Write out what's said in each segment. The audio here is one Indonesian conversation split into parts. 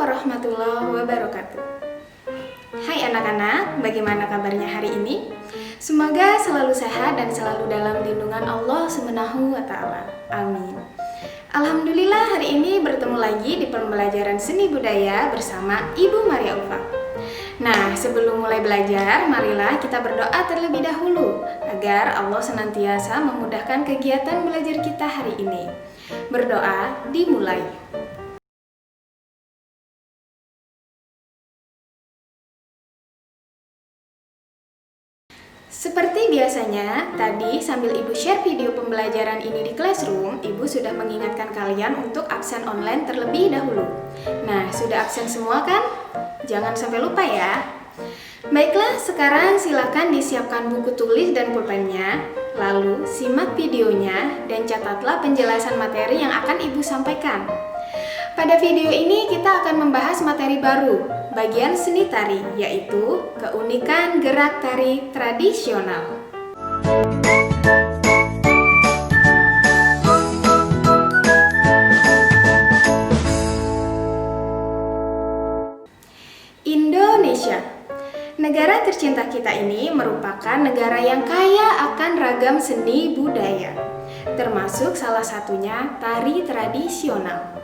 warahmatullahi wabarakatuh. Hai anak-anak, bagaimana kabarnya hari ini? Semoga selalu sehat dan selalu dalam lindungan Allah Subhanahu wa Ta'ala. Amin. Alhamdulillah, hari ini bertemu lagi di pembelajaran seni budaya bersama Ibu Maria Ufa. Nah, sebelum mulai belajar, marilah kita berdoa terlebih dahulu agar Allah senantiasa memudahkan kegiatan belajar kita hari ini. Berdoa dimulai. Seperti biasanya, tadi sambil Ibu share video pembelajaran ini di Classroom, Ibu sudah mengingatkan kalian untuk absen online terlebih dahulu. Nah, sudah absen semua kan? Jangan sampai lupa ya. Baiklah, sekarang silakan disiapkan buku tulis dan pulpennya, lalu simak videonya dan catatlah penjelasan materi yang akan Ibu sampaikan. Pada video ini kita akan membahas materi baru, bagian seni tari, yaitu keunikan gerak tari tradisional. Indonesia, negara tercinta kita ini merupakan negara yang kaya akan ragam seni budaya, termasuk salah satunya tari tradisional.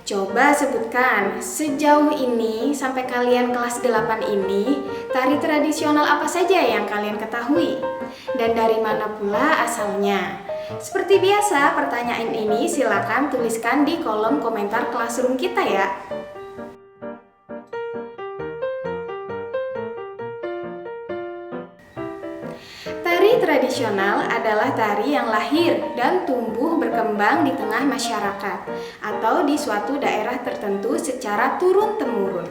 Coba sebutkan sejauh ini sampai kalian kelas 8 ini, tari tradisional apa saja yang kalian ketahui? Dan dari mana pula asalnya? Seperti biasa, pertanyaan ini silakan tuliskan di kolom komentar Classroom kita ya. Tari tradisional adalah tari yang lahir dan tumbuh berkembang di tengah masyarakat atau di suatu daerah tertentu secara turun-temurun.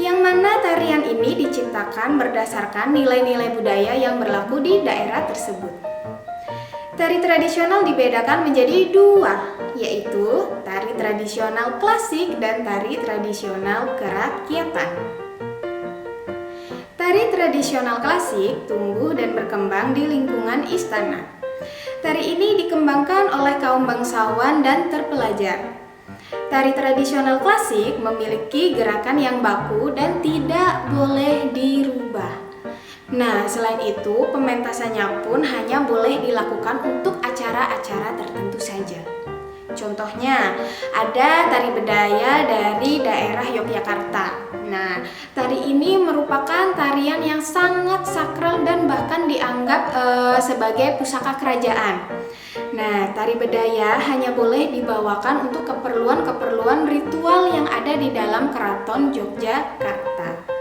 Yang mana tarian ini diciptakan berdasarkan nilai-nilai budaya yang berlaku di daerah tersebut. Tari tradisional dibedakan menjadi dua, yaitu tari tradisional klasik dan tari tradisional kerakyatan. Tari tradisional klasik tumbuh dan berkembang di lingkungan istana. Tari ini dikembangkan oleh kaum bangsawan dan terpelajar. Tari tradisional klasik memiliki gerakan yang baku dan tidak boleh dirubah. Nah, selain itu, pementasannya pun hanya boleh dilakukan untuk acara-acara tertentu saja. Contohnya, ada tari bedaya dari daerah Yogyakarta. Nah, tari ini merupakan tarian yang sangat sakral dan bahkan dianggap sebagai pusaka kerajaan. Nah, tari bedaya hanya boleh dibawakan untuk keperluan-keperluan ritual yang ada di dalam keraton Yogyakarta.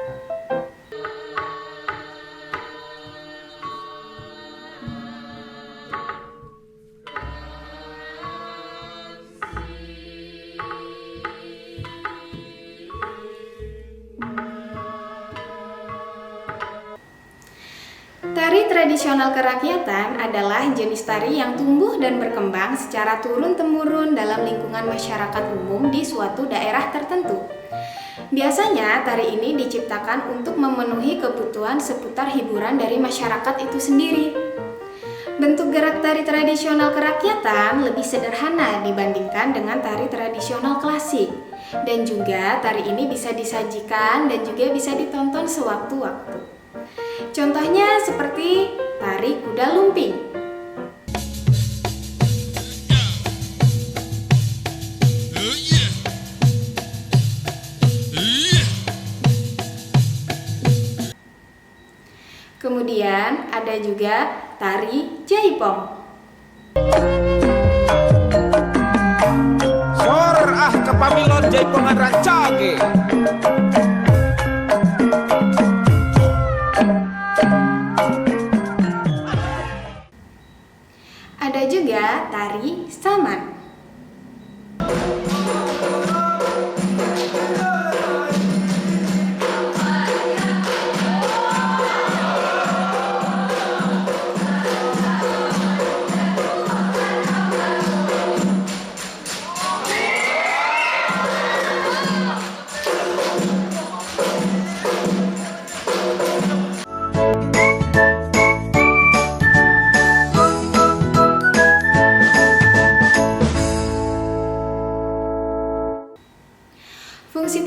Tari tradisional kerakyatan adalah jenis tari yang tumbuh dan berkembang secara turun-temurun dalam lingkungan masyarakat umum di suatu daerah tertentu. Biasanya tari ini diciptakan untuk memenuhi kebutuhan seputar hiburan dari masyarakat itu sendiri. Bentuk gerak tari tradisional kerakyatan lebih sederhana dibandingkan dengan tari tradisional klasik. Dan juga tari ini bisa disajikan dan juga bisa ditonton sewaktu-waktu. Contohnya seperti tari kuda lumping. Kemudian ada juga tari jaipong. Sor kepamilon jaipongan rancage. Ada juga tari saman.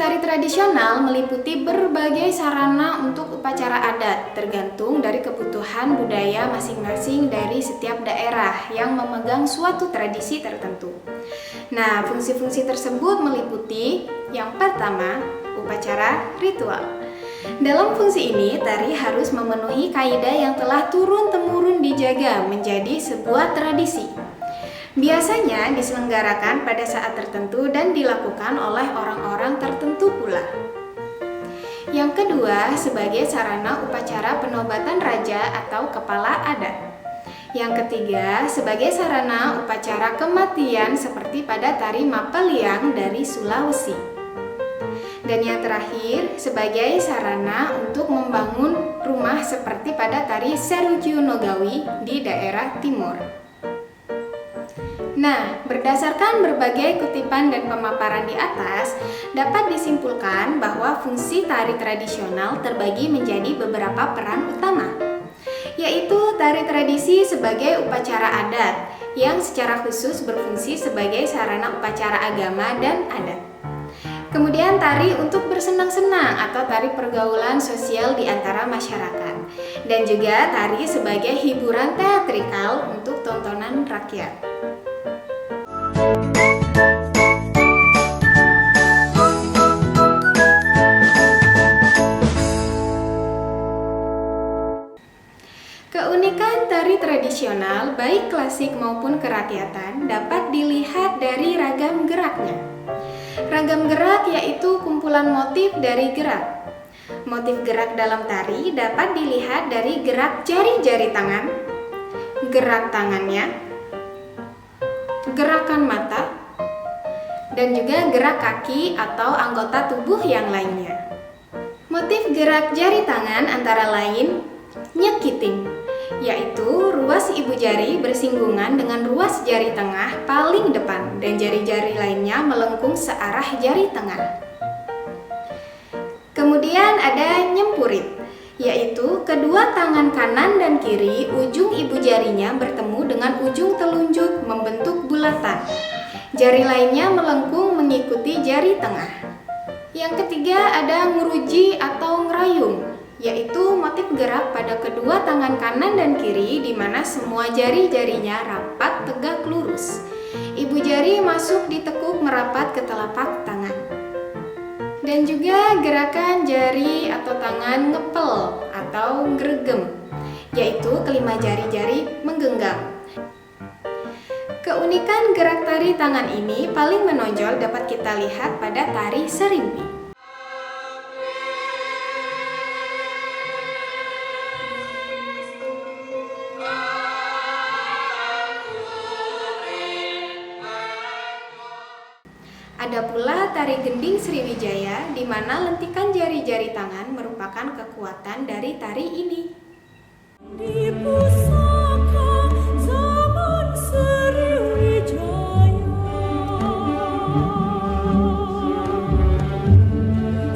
Tari tradisional meliputi berbagai sarana untuk upacara adat, tergantung dari kebutuhan budaya masing-masing dari setiap daerah yang memegang suatu tradisi tertentu. Nah, fungsi-fungsi tersebut meliputi yang pertama, upacara ritual. Dalam fungsi ini, tari harus memenuhi kaidah yang telah turun-temurun dijaga menjadi sebuah tradisi. Biasanya diselenggarakan pada saat tertentu dan dilakukan oleh orang-orang tertentu pula. Yang kedua, sebagai sarana upacara penobatan raja atau kepala adat. Yang ketiga, sebagai sarana upacara kematian seperti pada tari Mapeliang dari Sulawesi. Dan yang terakhir, sebagai sarana untuk membangun rumah seperti pada tari Seruju Nogawi di daerah timur. Nah, berdasarkan berbagai kutipan dan pemaparan di atas, dapat disimpulkan bahwa fungsi tari tradisional terbagi menjadi beberapa peran utama, yaitu tari tradisi sebagai upacara adat, yang secara khusus berfungsi sebagai sarana upacara agama dan adat. Kemudian tari untuk bersenang-senang atau tari pergaulan sosial di antara masyarakat, dan juga tari sebagai hiburan teatrikal untuk tontonan rakyat. Keunikan tari tradisional baik klasik maupun kerakyatan dapat dilihat dari ragam geraknya. Ragam gerak yaitu kumpulan motif dari gerak. Motif gerak dalam tari dapat dilihat dari gerak jari-jari tangan, gerak tangannya, gerakan mata, dan juga gerak kaki atau anggota tubuh yang lainnya. Motif gerak jari tangan antara lain nyekiting, yaitu ruas ibu jari bersinggungan dengan ruas jari tengah paling depan dan jari-jari lainnya melengkung searah jari tengah. Kemudian ada nyempurit, yaitu kedua tangan kanan dan kiri ujung ibu jarinya bertemu dengan ujung telunjuk membentuk bulatan. Jari lainnya melengkung mengikuti jari tengah. Yang ketiga ada nguruji atau ngerayung, yaitu motif gerak pada kedua tangan kanan dan kiri di mana semua jari-jarinya rapat tegak lurus. Ibu jari masuk ditekuk merapat ke telapak tangan. Dan juga gerakan jari atau tangan ngepel atau gregem, yaitu kelima jari-jari menggenggam. Keunikan gerak tari tangan ini paling menonjol dapat kita lihat pada tari serimpi. Ada pula tari gending Sriwijaya di mana lentikan jari-jari tangan merupakan kekuatan dari tari ini. Di pusaka zaman Sriwijaya,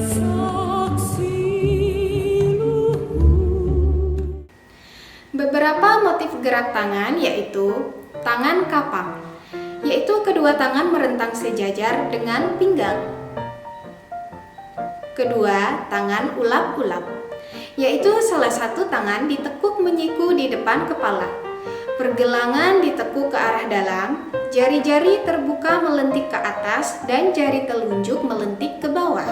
saksi luhur. Beberapa motif gerak tangan yaitu tangan kapal, yaitu kedua tangan merentang sejajar dengan pinggang. Kedua, tangan ulap-ulap, yaitu salah satu tangan ditekuk menyiku di depan kepala. Pergelangan ditekuk ke arah dalam, jari-jari terbuka melentik ke atas dan jari telunjuk melentik ke bawah.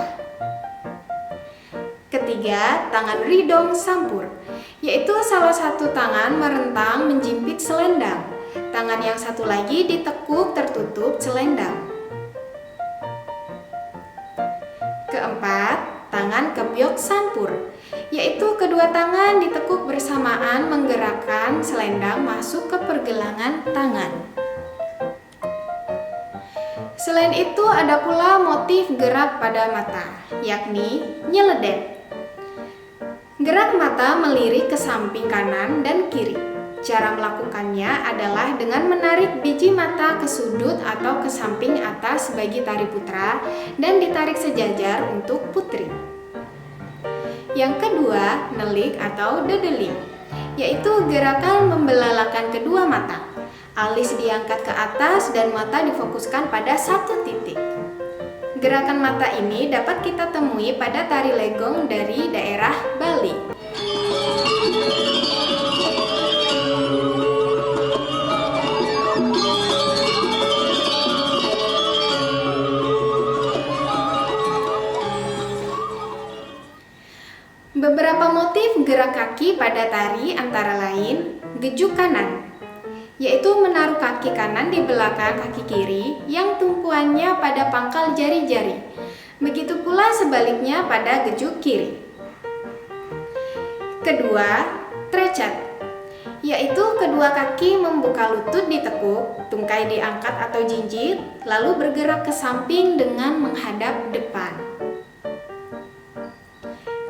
Ketiga, tangan ridong sampur, yaitu salah satu tangan merentang menjimpit selendang. Tangan yang satu lagi ditekuk tertutup selendang. Keempat, tangan kebyok sampur, yaitu kedua tangan ditekuk bersamaan menggerakkan selendang masuk ke pergelangan tangan. Selain itu ada pula motif gerak pada mata, yakni nyeledet. Gerak mata melirik ke samping kanan dan kiri. Cara melakukannya adalah dengan menarik biji mata ke sudut atau ke samping atas bagi tari putra dan ditarik sejajar untuk putri. Yang kedua, nelik atau dedeling, yaitu gerakan membelalakan kedua mata. Alis diangkat ke atas dan mata difokuskan pada satu titik. Gerakan mata ini dapat kita temui pada tari legong dari daerah Bali. Beberapa motif gerak kaki pada tari antara lain gejuk kanan, yaitu menaruh kaki kanan di belakang kaki kiri yang tumpuannya pada pangkal jari-jari. Begitu pula sebaliknya pada gejuk kiri. Kedua, trecat, yaitu kedua kaki membuka lutut ditekuk, tungkai diangkat atau jinjit, lalu bergerak ke samping dengan menghadap depan.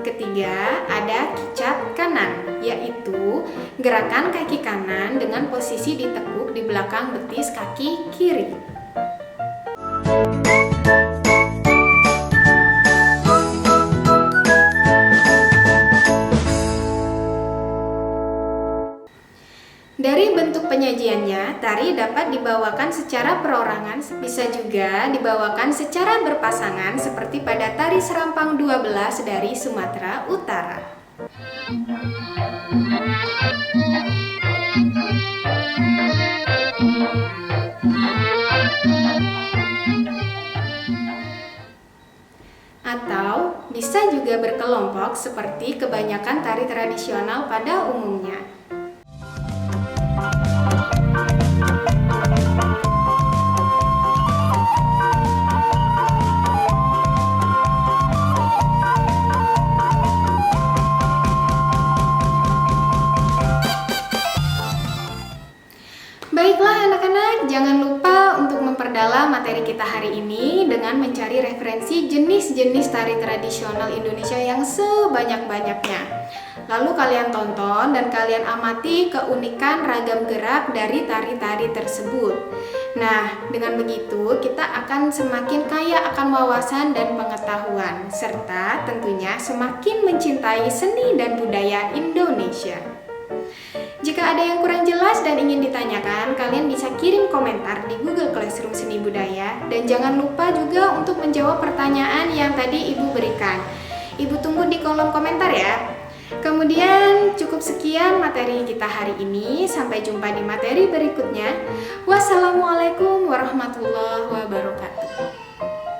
Ketiga, ada kicat kanan, yaitu gerakan kaki kanan dengan posisi ditekuk di belakang betis kaki kiri. Dari bentuk penyajiannya, tari dapat dibawakan secara perorangan, bisa juga dibawakan secara berpasangan seperti pada tari Serampang 12 dari Sumatera Utara. Atau bisa juga berkelompok seperti kebanyakan tari tradisional pada umumnya. Baiklah anak-anak, jangan lupa untuk memperdalam materi kita hari ini dengan mencari referensi jenis-jenis tari tradisional Indonesia yang sebanyak-banyaknya. Lalu kalian tonton dan kalian amati keunikan ragam gerak dari tari-tari tersebut. Nah, dengan begitu kita akan semakin kaya akan wawasan dan pengetahuan, serta tentunya semakin mencintai seni dan budaya Indonesia. Jika ada yang kurang jelas dan ingin ditanyakan, kalian bisa kirim komentar di Google Classroom Seni Budaya. Dan jangan lupa juga untuk menjawab pertanyaan yang tadi Ibu berikan. Ibu tunggu di kolom komentar ya. Kemudian cukup sekian materi kita hari ini. Sampai jumpa di materi berikutnya. Wassalamualaikum warahmatullahi